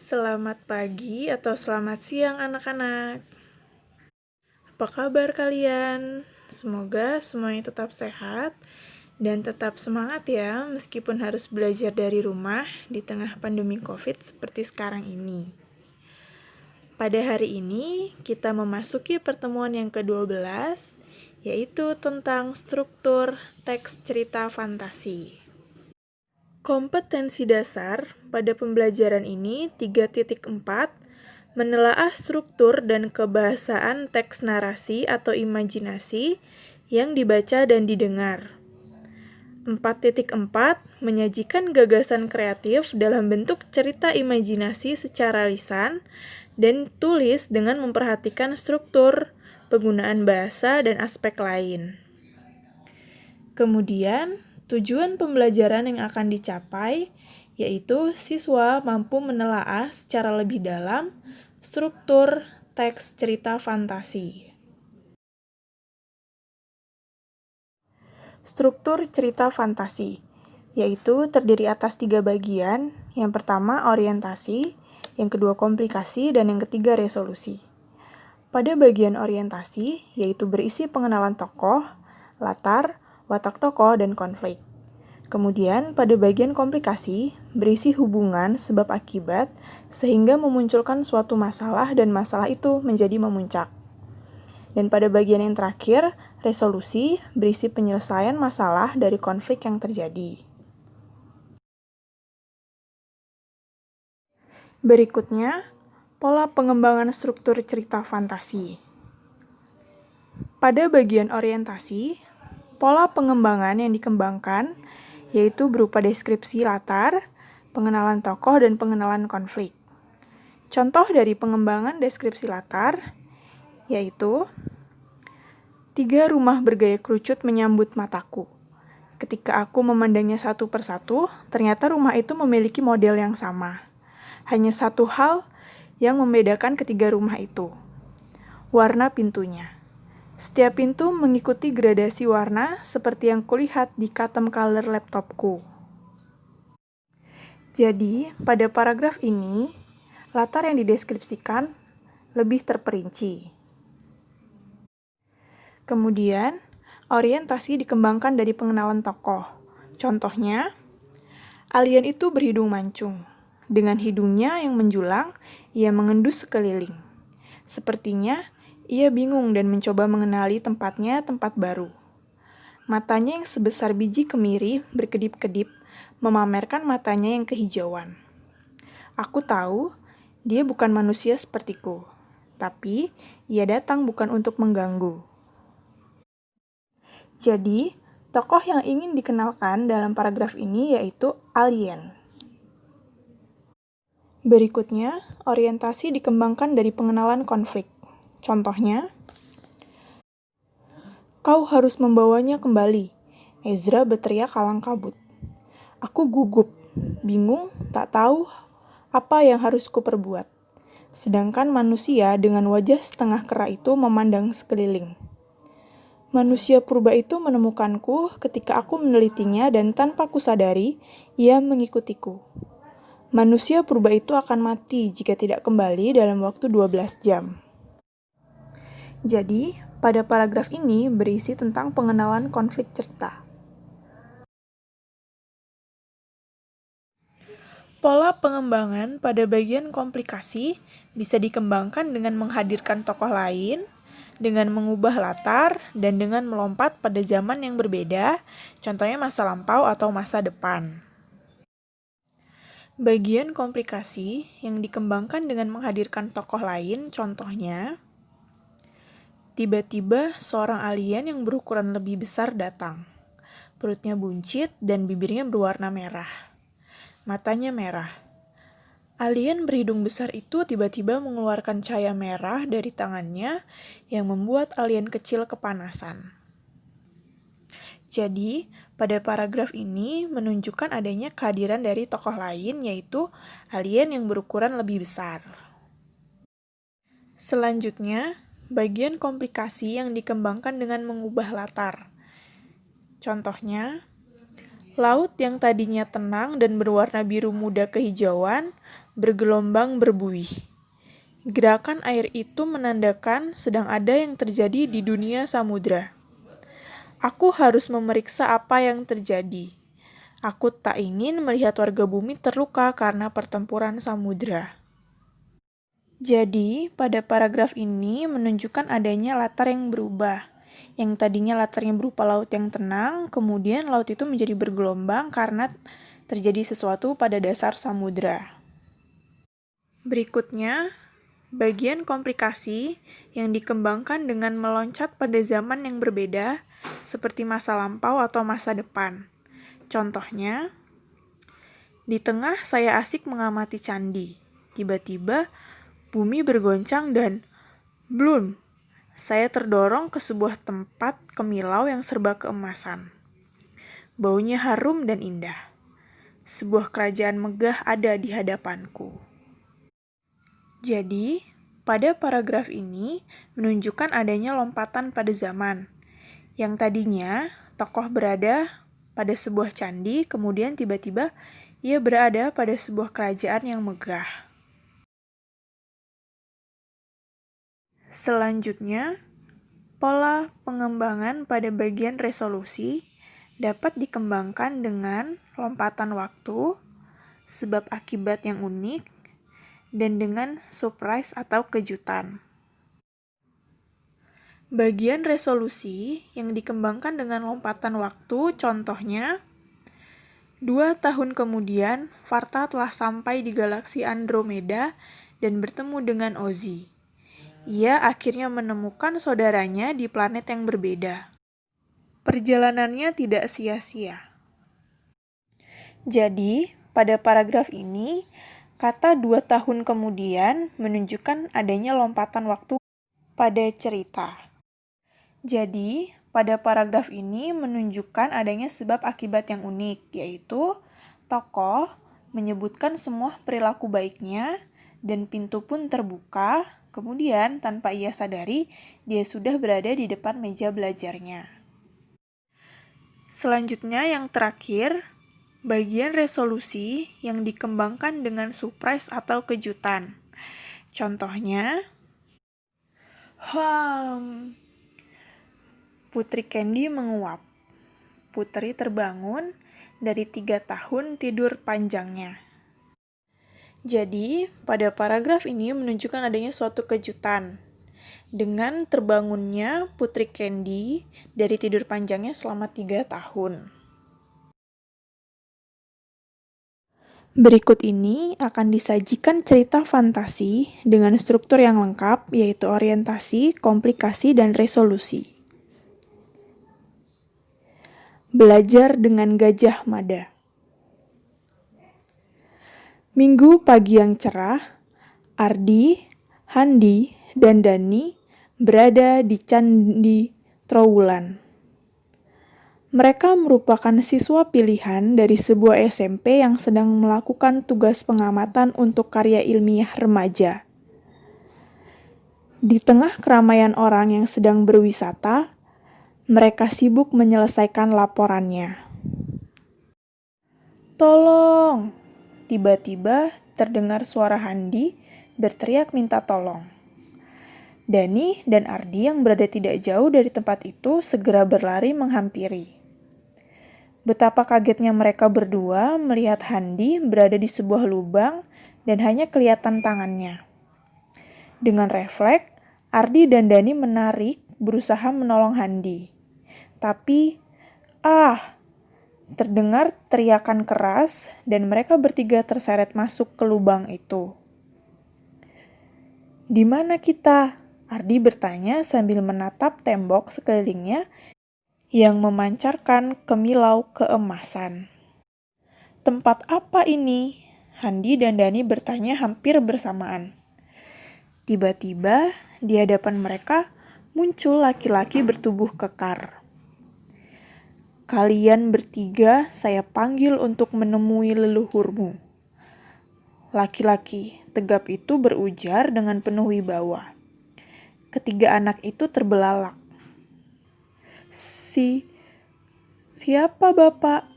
Selamat pagi atau selamat siang anak-anak. Apa kabar kalian? Semoga semuanya tetap sehat dan tetap semangat ya meskipun harus belajar dari rumah di tengah pandemi COVID seperti sekarang ini. Pada hari ini kita memasuki pertemuan yang ke-12 yaitu tentang struktur teks cerita fantasi. Kompetensi dasar pada pembelajaran ini 3.4 menelaah struktur dan kebahasaan teks narasi atau imajinasi yang dibaca dan didengar. 4.4 menyajikan gagasan kreatif dalam bentuk cerita imajinasi secara lisan dan tulis dengan memperhatikan struktur, penggunaan bahasa, dan aspek lain. Kemudian, tujuan pembelajaran yang akan dicapai yaitu siswa mampu menelaah secara lebih dalam struktur teks cerita fantasi. Struktur cerita fantasi yaitu terdiri atas 3 bagian. Yang pertama orientasi, yang kedua komplikasi, dan yang ketiga resolusi. Pada bagian orientasi yaitu berisi pengenalan tokoh, latar, watak tokoh, dan konflik. Kemudian, pada bagian komplikasi, berisi hubungan sebab akibat sehingga memunculkan suatu masalah dan masalah itu menjadi memuncak. Dan pada bagian yang terakhir, resolusi, berisi penyelesaian masalah dari konflik yang terjadi. Berikutnya, pola pengembangan struktur cerita fantasi. Pada bagian orientasi, pola pengembangan yang dikembangkan yaitu berupa deskripsi latar, pengenalan tokoh, dan pengenalan konflik. Contoh dari pengembangan deskripsi latar yaitu 3 rumah bergaya kerucut menyambut mataku. Ketika aku memandangnya satu persatu, ternyata rumah itu memiliki model yang sama. Hanya satu hal yang membedakan ketiga rumah itu, warna pintunya. Setiap pintu mengikuti gradasi warna seperti yang kulihat di custom color laptopku. Jadi, pada paragraf ini, latar yang dideskripsikan lebih terperinci. Kemudian, orientasi dikembangkan dari pengenalan tokoh. Contohnya, alien itu berhidung mancung. Dengan hidungnya yang menjulang, ia mengendus sekeliling. Sepertinya, ia bingung dan mencoba mengenali tempat baru. Matanya yang sebesar biji kemiri berkedip-kedip, memamerkan matanya yang kehijauan. Aku tahu, dia bukan manusia sepertiku, tapi ia datang bukan untuk mengganggu. Jadi, tokoh yang ingin dikenalkan dalam paragraf ini yaitu alien. Berikutnya, orientasi dikembangkan dari pengenalan konflik. Contohnya, kau harus membawanya kembali. Ezra berteriak kalang kabut. Aku gugup, bingung, tak tahu apa yang harus kuperbuat. Sedangkan manusia dengan wajah setengah kera itu memandang sekeliling. Manusia purba itu menemukanku ketika aku menelitinya dan tanpa kusadari, ia mengikutiku. Manusia purba itu akan mati jika tidak kembali dalam waktu 12 jam. Jadi, pada paragraf ini berisi tentang pengenalan konflik cerita. Pola pengembangan pada bagian komplikasi bisa dikembangkan dengan menghadirkan tokoh lain, dengan mengubah latar, dan dengan melompat pada zaman yang berbeda, contohnya masa lampau atau masa depan. Bagian komplikasi yang dikembangkan dengan menghadirkan tokoh lain, contohnya, tiba-tiba seorang alien yang berukuran lebih besar datang. Perutnya buncit dan bibirnya berwarna merah. Matanya merah. Alien berhidung besar itu tiba-tiba mengeluarkan cahaya merah dari tangannya yang membuat alien kecil kepanasan. Jadi, pada paragraf ini menunjukkan adanya kehadiran dari tokoh lain yaitu alien yang berukuran lebih besar. Selanjutnya, bagian komplikasi yang dikembangkan dengan mengubah latar. Contohnya, laut yang tadinya tenang dan berwarna biru muda kehijauan bergelombang berbuih. Gerakan air itu menandakan sedang ada yang terjadi di dunia samudra. Aku harus memeriksa apa yang terjadi. Aku tak ingin melihat warga bumi terluka karena pertempuran samudra. Jadi, pada paragraf ini menunjukkan adanya latar yang berubah. Yang tadinya latarnya berupa laut yang tenang, kemudian laut itu menjadi bergelombang karena terjadi sesuatu pada dasar samudra. Berikutnya, bagian komplikasi yang dikembangkan dengan meloncat pada zaman yang berbeda, seperti masa lampau atau masa depan. Contohnya, di tengah saya asik mengamati candi. Tiba-tiba, bumi bergoncang dan blun, saya terdorong ke sebuah tempat kemilau yang serba keemasan. Baunya harum dan indah. Sebuah kerajaan megah ada di hadapanku. Jadi, pada paragraf ini menunjukkan adanya lompatan pada zaman. Yang tadinya tokoh berada pada sebuah candi, kemudian tiba-tiba ia berada pada sebuah kerajaan yang megah. Selanjutnya, pola pengembangan pada bagian resolusi dapat dikembangkan dengan lompatan waktu, sebab akibat yang unik, dan dengan surprise atau kejutan. Bagian resolusi yang dikembangkan dengan lompatan waktu, contohnya, 2 tahun kemudian, Varta telah sampai di galaksi Andromeda dan bertemu dengan Ozzy. Ia akhirnya menemukan saudaranya di planet yang berbeda. Perjalanannya tidak sia-sia. Jadi, pada paragraf ini, kata 2 tahun kemudian menunjukkan adanya lompatan waktu pada cerita. Jadi, pada paragraf ini menunjukkan adanya sebab akibat yang unik, yaitu tokoh menyebutkan semua perilaku baiknya dan pintu pun terbuka. Kemudian, tanpa ia sadari, dia sudah berada di depan meja belajarnya. Selanjutnya, yang terakhir, bagian resolusi yang dikembangkan dengan surprise atau kejutan. Contohnya, Putri Candy menguap. Putri terbangun dari 3 tahun tidur panjangnya. Jadi, pada paragraf ini menunjukkan adanya suatu kejutan. Dengan terbangunnya Putri Candy dari tidur panjangnya selama 3 tahun. Berikut ini akan disajikan cerita fantasi dengan struktur yang lengkap, yaitu orientasi, komplikasi, dan resolusi. Belajar dengan Gajah Mada. Minggu pagi yang cerah, Ardi, Handi, dan Dani berada di Candi Trowulan. Mereka merupakan siswa pilihan dari sebuah SMP yang sedang melakukan tugas pengamatan untuk karya ilmiah remaja. Di tengah keramaian orang yang sedang berwisata, mereka sibuk menyelesaikan laporannya. Tolong! Tiba-tiba terdengar suara Handi berteriak minta tolong. Dani dan Ardi yang berada tidak jauh dari tempat itu segera berlari menghampiri. Betapa kagetnya mereka berdua melihat Handi berada di sebuah lubang dan hanya kelihatan tangannya. Dengan refleks, Ardi dan Dani menarik berusaha menolong Handi. Tapi, terdengar teriakan keras dan mereka bertiga terseret masuk ke lubang itu. Di mana kita? Ardi bertanya sambil menatap tembok sekelilingnya yang memancarkan kemilau keemasan. Tempat apa ini? Handi dan Dani bertanya hampir bersamaan. Tiba-tiba di hadapan mereka muncul laki-laki bertubuh kekar. Kalian bertiga saya panggil untuk menemui leluhurmu. Laki-laki tegap itu berujar dengan penuh wibawa. Ketiga anak itu terbelalak. Siapa Bapak?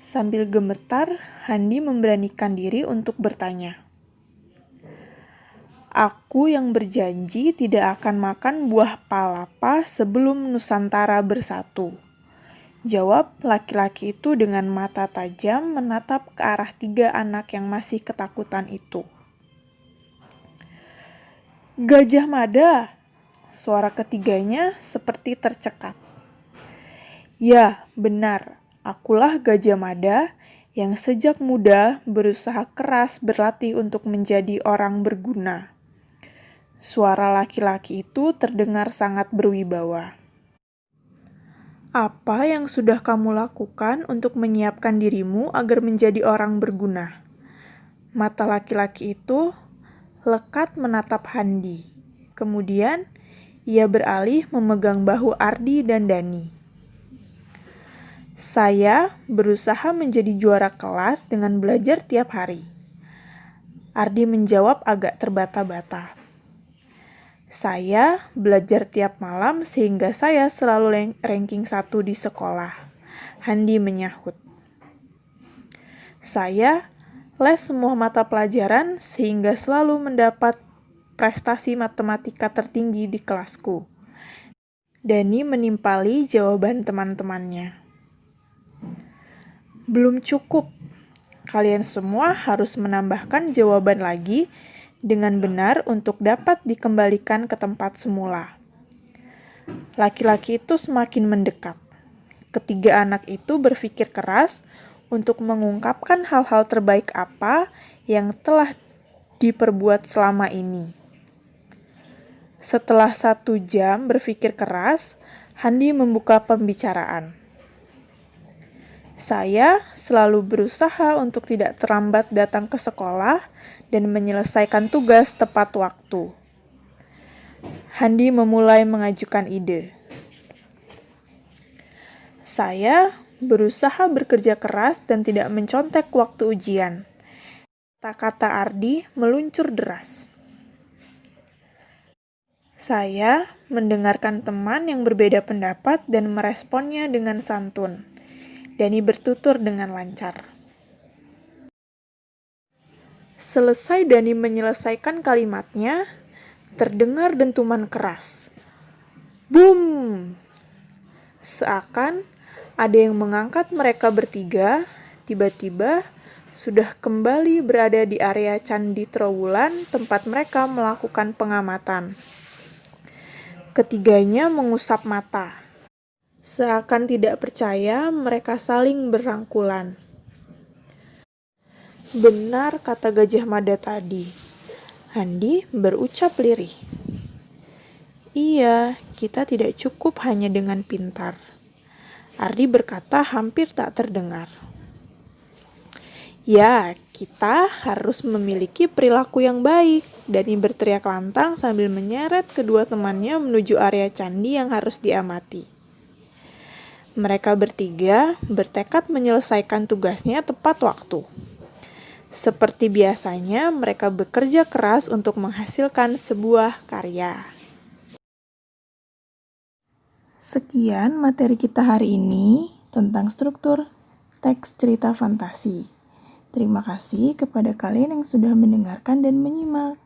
Sambil gemetar, Handi memberanikan diri untuk bertanya. Aku yang berjanji tidak akan makan buah palapa sebelum Nusantara bersatu. Jawab laki-laki itu dengan mata tajam menatap ke arah 3 anak yang masih ketakutan itu. Gajah Mada, suara ketiganya seperti tercekat. Ya, benar, akulah Gajah Mada yang sejak muda berusaha keras berlatih untuk menjadi orang berguna. Suara laki-laki itu terdengar sangat berwibawa. Apa yang sudah kamu lakukan untuk menyiapkan dirimu agar menjadi orang berguna? Mata laki-laki itu lekat menatap Handi. Kemudian, ia beralih memegang bahu Ardi dan Dani. Saya berusaha menjadi juara kelas dengan belajar tiap hari. Ardi menjawab agak terbata-bata. Saya belajar tiap malam sehingga saya selalu ranking 1 di sekolah. Handi menyahut. Saya les semua mata pelajaran sehingga selalu mendapat prestasi matematika tertinggi di kelasku. Dani menimpali jawaban teman-temannya. Belum cukup. Kalian semua harus menambahkan jawaban lagi dengan benar untuk dapat dikembalikan ke tempat semula. Laki-laki itu semakin mendekat. Ketiga anak itu berpikir keras untuk mengungkapkan hal-hal terbaik apa yang telah diperbuat selama ini. Setelah 1 jam berpikir keras, Handi membuka pembicaraan. Saya selalu berusaha untuk tidak terlambat datang ke sekolah dan menyelesaikan tugas tepat waktu. Handi memulai mengajukan ide. Saya berusaha bekerja keras dan tidak mencontek waktu ujian. Kata-kata Ardi meluncur deras. Saya mendengarkan teman yang berbeda pendapat dan meresponnya dengan santun. Dani bertutur dengan lancar. Selesai Dani menyelesaikan kalimatnya, terdengar dentuman keras. Boom! Seakan ada yang mengangkat mereka bertiga, tiba-tiba sudah kembali berada di area Candi Trowulan tempat mereka melakukan pengamatan. Ketiganya mengusap mata. Seakan tidak percaya, mereka saling berangkulan. Benar kata Gajah Mada tadi. Handi berucap lirih. Iya, kita tidak cukup hanya dengan pintar. Ardi berkata hampir tak terdengar. Ya, kita harus memiliki perilaku yang baik. Dani berteriak lantang sambil menyeret kedua temannya menuju area candi yang harus diamati. Mereka bertiga bertekad menyelesaikan tugasnya tepat waktu. Seperti biasanya, mereka bekerja keras untuk menghasilkan sebuah karya. Sekian materi kita hari ini tentang struktur teks cerita fantasi. Terima kasih kepada kalian yang sudah mendengarkan dan menyimak.